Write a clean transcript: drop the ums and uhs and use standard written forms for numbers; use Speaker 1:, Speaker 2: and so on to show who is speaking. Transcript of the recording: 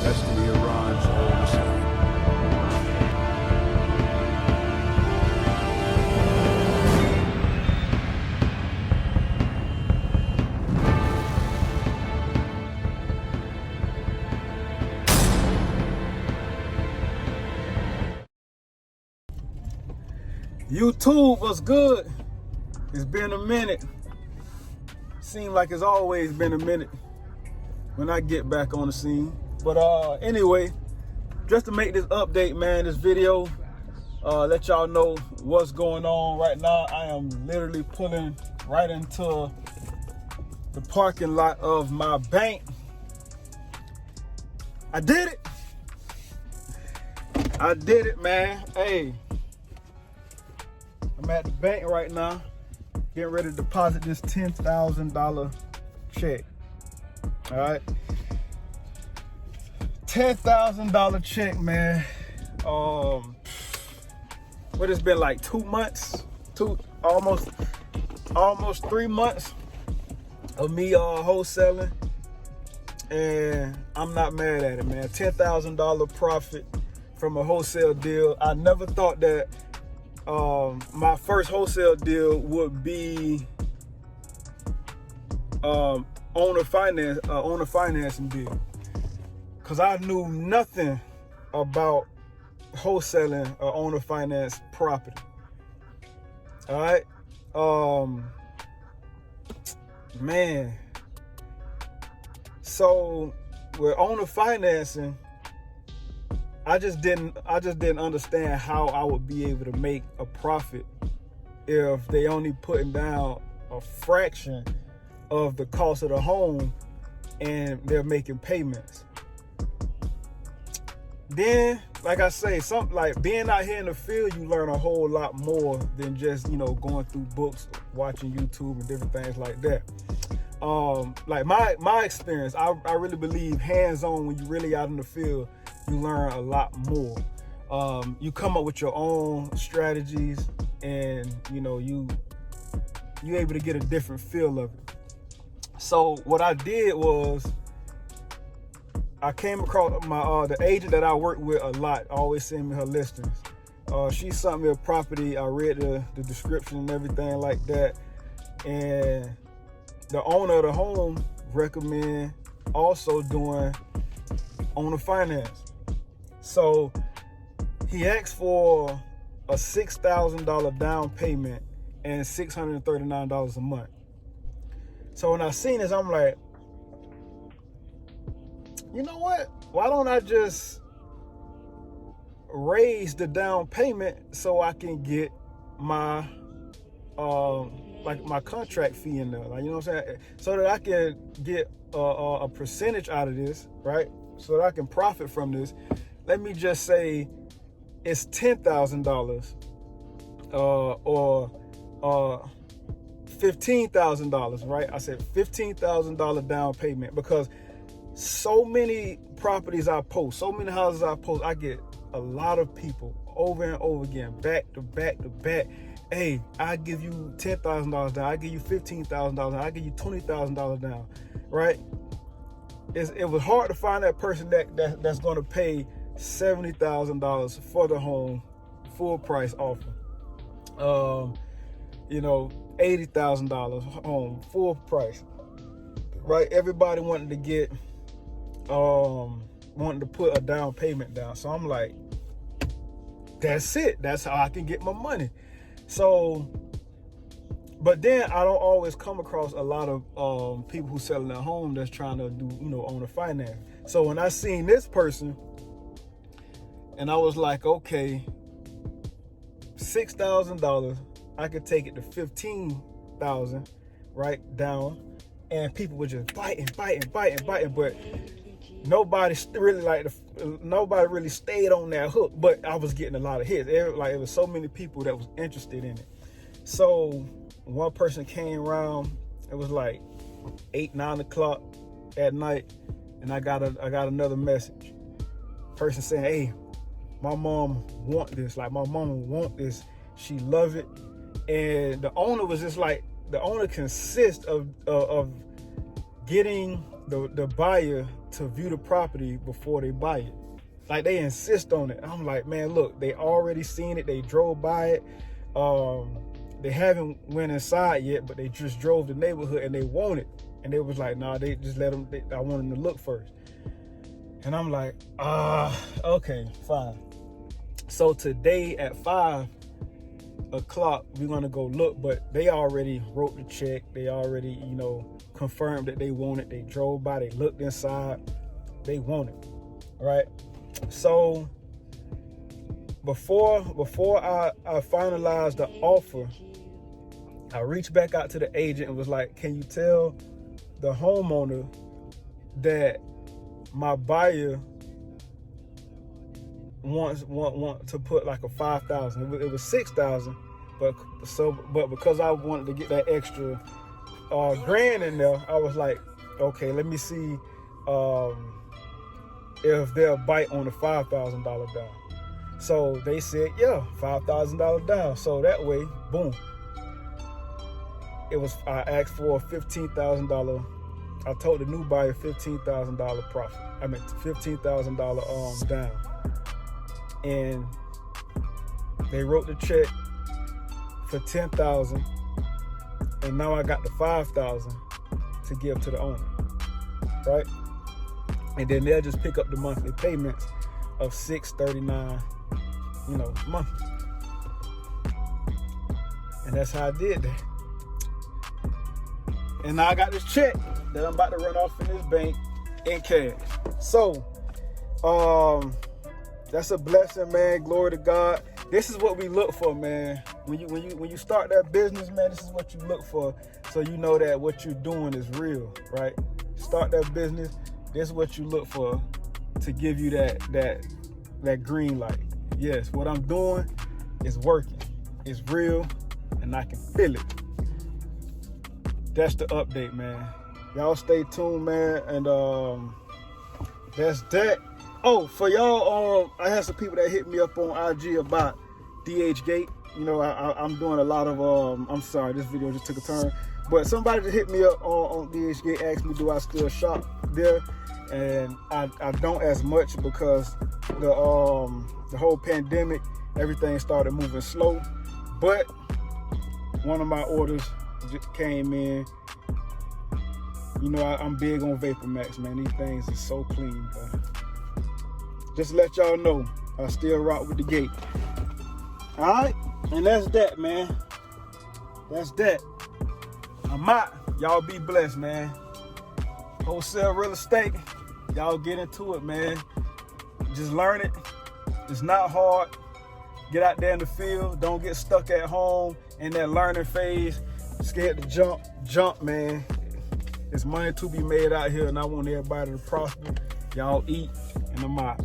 Speaker 1: Destiny arrives all the same.
Speaker 2: YouTube, what's good? It's been a minute. Seems like it's always been a minute when I get back on the scene. But anyway, just to make this update, man, this video, let y'all know what's going on right now. I am literally pulling right into the parking lot of my bank. I did it. I did it, man. Hey, I'm at the bank right now, getting ready to deposit this $10,000 check. All right, $10,000 check, man. What it's been like 2 months, almost 3 months of me wholesaling, and I'm not mad at it, man. $10,000 profit from a wholesale deal. I never thought that my first wholesale deal would be owner financing deal, because I knew nothing about wholesaling or owner finance property. All right, man. So with owner financing, I just didn't understand how I would be able to make a profit if they only putting down a fraction of the cost of the home and they're making payments. Then, like I say, something like being out here in the field, you learn a whole lot more than just, going through books, watching YouTube and different things like that. Like my experience, I really believe hands-on, when you're really out in the field, you learn a lot more. You come up with your own strategies, and you able to get a different feel of it. So what I did was, I came across my the agent that I work with a lot, always send me her listings. She sent me a property. I read the description and everything like that, and the owner of the home recommend also doing owner finance. So he asked for a $6,000 down payment and $639 a month. So when I seen this, I'm like, you know what? Why don't I just raise the down payment so I can get my my contract fee in there, like, you know what I'm saying? So that I can get a percentage out of this, right? So that I can profit from this. Let me just say it's $10,000 or $15,000, right? I said $15,000 down payment, because so many properties I post, so many houses I post, I get a lot of people over and over again, back to back to back. Hey, I give you $10,000 down. I give you $15,000 down. I give you $20,000 down, right? It was hard to find that person that's going to pay $70,000 for the home, full price offer. $80,000 home, full price, right? Everybody wanted to get, wanting to put a down payment down. So I'm like, that's it. That's how I can get my money. So, but then I don't always come across a lot of people who selling their home that's trying to do, owner finance. So when I seen this person, and I was like, okay, $6,000, I could take it to $15,000, right, down, and people were just biting, but nobody really stayed on that hook. But I was getting a lot of hits. It was so many people that was interested in it. So one person came around, it was like 8-9 o'clock at night, and I got another message. Person saying, hey, my mom want this. Like, my mom want this. She love it. And the owner was just like, the owner consists of getting the buyer to view the property before they buy it. Like, they insist on it. I'm like, man, look, they already seen it. They drove by it. They haven't went inside yet, but they just drove the neighborhood and they want it. And they was like, nah, they just let them, I want them to look first. And I'm like, okay, fine. So today at 5 o'clock, we're gonna go look, but they already wrote the check. They already, confirmed that they want it. They drove by, they looked inside, they want it, right? So before I finalized the offer, I reached back out to the agent and was like, can you tell the homeowner that my buyer want to put like a $5,000. It was $6,000, but because I wanted to get that extra grand in there, I was like, okay, let me see if they'll bite on the $5,000 down. So they said, yeah, $5,000 down. So that way, boom. I asked for a $15,000. I told the new buyer $15,000 profit. I mean $15,000 down. And they wrote the check for $10,000, and now I got the $5,000 to give to the owner, right? And then they'll just pick up the monthly payments of $639, monthly. And that's how I did that. And now I got this check that I'm about to run off in this bank in cash. So, that's a blessing, man. Glory to God. This is what we look for, man. When you start that business, man, this is what you look for. So you know that what you're doing is real, right? Start that business. This is what you look for to give you that green light. Yes, what I'm doing is working. It's real, and I can feel it. That's the update, man. Y'all stay tuned, man. And that's that. Oh, for y'all, I had some people that hit me up on IG about DHgate. I'm doing a lot of, I'm sorry, this video just took a turn. But somebody that hit me up on DHgate asked me, do I still shop there? And I don't as much because the whole pandemic, everything started moving slow. But one of my orders just came in. I'm big on Vapor Max, man. These things are so clean, bro. Just to let y'all know, I still rock with the gate. All right, and that's that, man. That's that. I'm out. Y'all be blessed, man. Wholesale real estate. Y'all get into it, man. Just learn it. It's not hard. Get out there in the field. Don't get stuck at home in that learning phase. Scared to jump, man. There's money to be made out here, and I want everybody to prosper. Y'all eat, and I'm out.